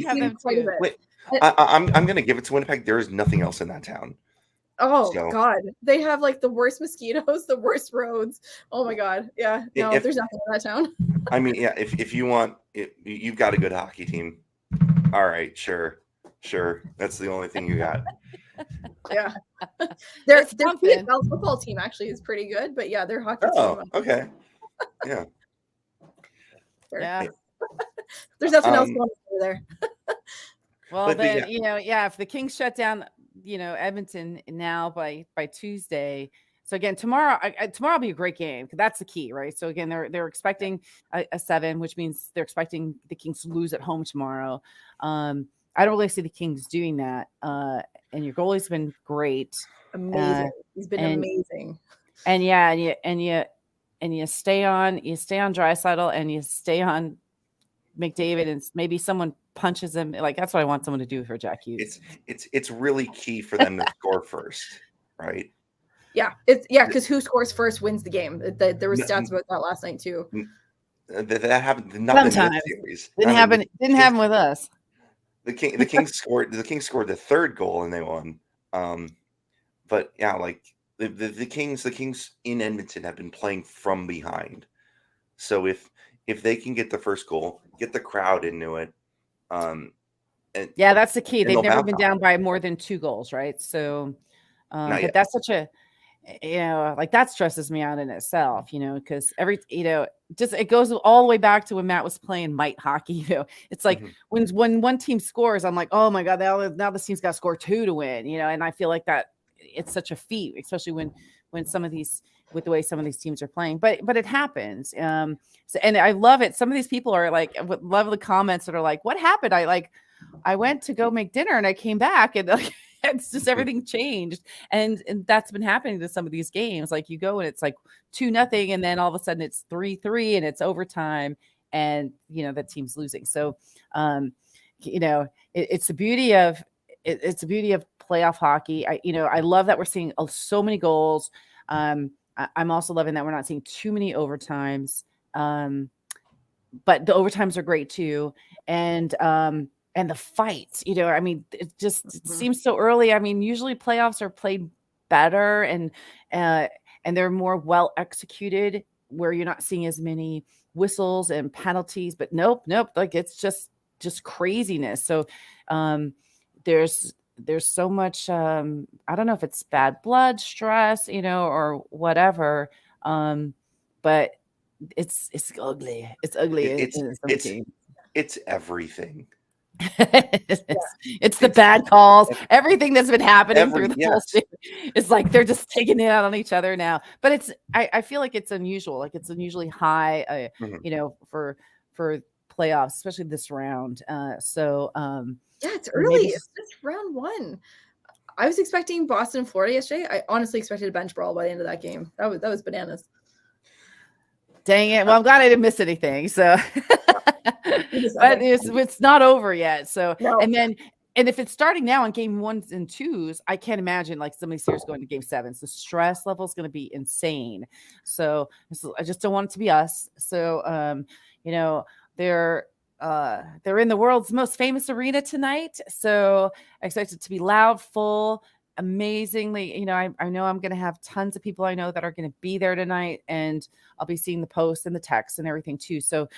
have them too. Wait, I'm going to give it to Winnipeg. There is nothing else in that town. Oh God, they have the worst mosquitoes, the worst roads. Oh my God, yeah. No, there's nothing in that town. I mean, yeah. If you want, you've got a good hockey team. All right, sure. That's the only thing you got. Yeah, their PFL football team actually is pretty good, but yeah, their hockey team. Oh, okay. Yeah. Yeah. There's nothing else going on over there. Well, then if the Kings shut down, Edmonton now by Tuesday, So again, tomorrow will be a great game because that's the key, right? So again, they're expecting a 7, which means they're expecting the Kings to lose at home tomorrow. I don't really see the Kings doing that. And your goalie's been great, amazing. He's been amazing. And yeah, and you stay on Draisaitl and you stay on McDavid, and maybe someone punches him. Like that's what I want someone to do for Jack Hughes. It's really key for them to score first, right? Yeah, because who scores first wins the game. There were stats about that last night too. That happened not in this series. Didn't happen with us. The Kings scored the third goal and they won. But yeah, like the Kings in Edmonton have been playing from behind. So if they can get the first goal, get the crowd into it. And yeah, that's the key. They've never been down by more than 2 goals, right? So but that's such a like that stresses me out in itself, because just it goes all the way back to when Matt was playing mite hockey. It's like when one team scores, I'm like, oh my God, now this team's got to score 2 to win, and I feel like that it's such a feat, especially when some of these, with the way some of these teams are playing, but it happens. And I love it. Some of these people are like, love the comments that are like, what happened? I went to go make dinner and I came back and like, it's just everything changed. And that's been happening to some of these games. Like you go and it's like 2-0 and then all of a sudden it's 3-3 and it's overtime and that team's losing. So it's the beauty of playoff hockey. I love that we're seeing so many goals. I'm also loving that we're not seeing too many overtimes. But the overtimes are great too. And the fights, it just seems so early. I mean, usually playoffs are played better and they're more well executed where you're not seeing as many whistles and penalties, but nope. Like it's just craziness. So there's so much, I don't know if it's bad blood, stress, or whatever. But it's ugly. It's ugly. It's everything. It's the bad calls, everything that's been happening through the whole series. It's like they're just taking it out on each other now. But I feel like it's unusual. Like it's unusually high, for playoffs, especially this round. It's early. It's just round 1. I was expecting Boston, Florida yesterday. I honestly expected a bench brawl by the end of that game. That was bananas. Dang it. Well, I'm glad I didn't miss anything. So, but it's not over yet. So, no. And if it's starting now on game 1s and 2s, I can't imagine like some of these series going to game 7s. The stress level is going to be insane. So I just don't want it to be us. So, they're in the world's most famous arena tonight. So I expect it to be loud, full, amazingly. I know I'm going to have tons of people I know that are going to be there tonight, and I'll be seeing the posts and the texts and everything too. So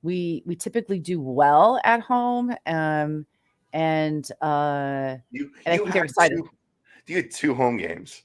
we typically do well at home. And I think they're excited. You had 2 home games.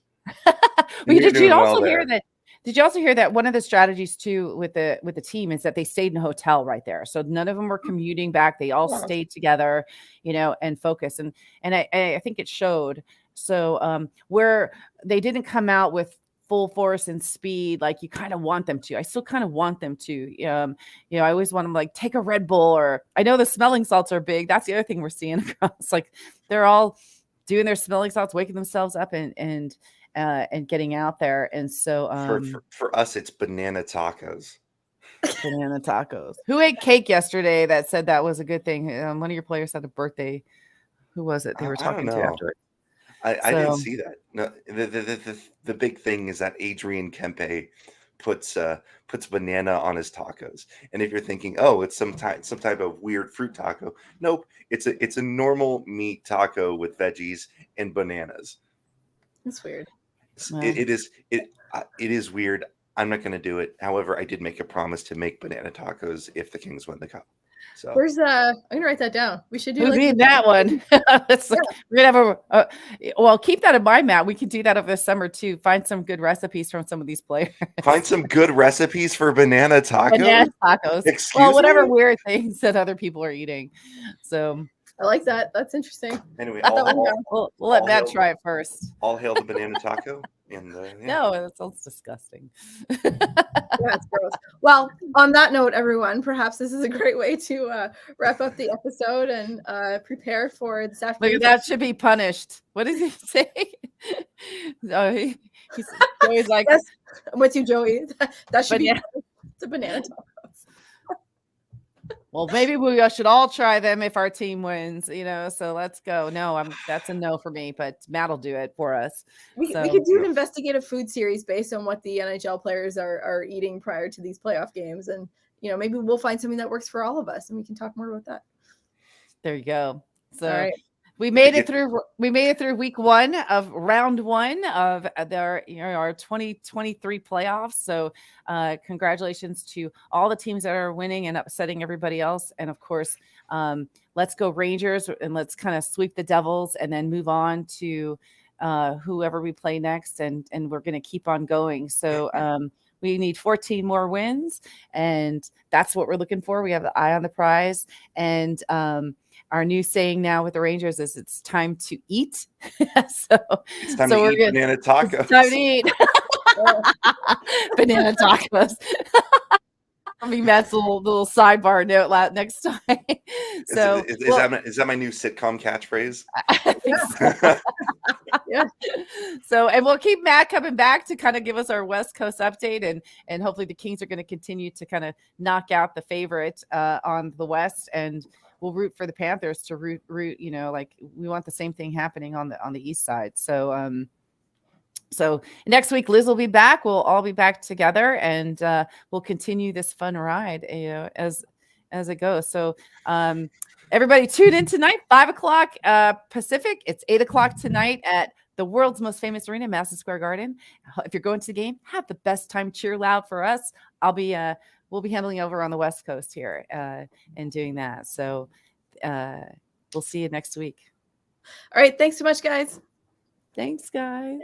Did you also hear that one of the strategies too with the team is that they stayed in a hotel right there, so none of them were commuting back. They all stayed together, and focused, and I think it showed. So where they didn't come out with full force and speed like you kind of want them to. I still kind of want them to. I always want them like take a Red Bull, or I know the smelling salts are big. That's the other thing we're seeing across. Like they're all doing their smelling salts, waking themselves up and getting out there. And so for us, it's banana tacos. Banana tacos. Who ate cake yesterday that said that was a good thing? One of your players had a birthday. Who was it? They were talking to after it. I didn't see that. No, the big thing is that Adrian Kempe puts banana on his tacos. And if you're thinking, oh, it's some type of weird fruit taco, nope, it's a normal meat taco with veggies and bananas. That's weird. It is weird. I'm not going to do it. However, I did make a promise to make banana tacos if the Kings win the cup. So I'm gonna write that down. We should do that one. We're gonna have well, keep that in mind, Matt. We can do that over the summer too. Find some good recipes from some of these players. Find some good recipes for banana tacos. Banana tacos. Whatever weird things that other people are eating. So I like that. That's interesting. Anyway, we'll let Matt try it first. All hail the banana taco. And No, that sounds disgusting. Yeah, it's gross. Well, on that note, everyone, perhaps this is a great way to wrap up the episode and prepare for this afternoon. Look, that should be punished. What does he say? Joey's like, yes, with you, Joey. That should be it's a banana tacos. Well, maybe we should all try them if our team wins, so let's go. No, that's a no for me, but Matt will do it for us. We could do an investigative food series based on what the NHL players are eating prior to these playoff games. And, maybe we'll find something that works for all of us and we can talk more about that. There you go. So all right. we made it through week 1 of round 1 of our 2023 playoffs. So congratulations to all the teams that are winning and upsetting everybody else. And of course, let's go Rangers and let's kind of sweep the Devils and then move on to whoever we play next. And we're going to keep on going. So we need 14 more wins and that's what we're looking for. We have the eye on the prize. And our new saying now with the Rangers is it's time to eat. It's time to eat banana tacos. It's time to eat banana tacos. I mean, Matt's little sidebar note next time. So is that my new sitcom catchphrase? I think so. Yeah. So, and we'll keep Matt coming back to kind of give us our West Coast update, and hopefully the Kings are going to continue to kind of knock out the favorite on the West, and we'll root for the Panthers to root. Like we want the same thing happening on the East side. So, so next week, Liz will be back. We'll all be back together, and we'll continue this fun ride, as it goes. So, everybody tune in tonight, 5:00 Pacific. It's 8:00 tonight at the world's most famous arena, Madison Square Garden. If you're going to the game, have the best time. Cheer loud for us. We'll be handling over on the West Coast here and doing that. So we'll see you next week. All right. Thanks so much, guys. Thanks, guys.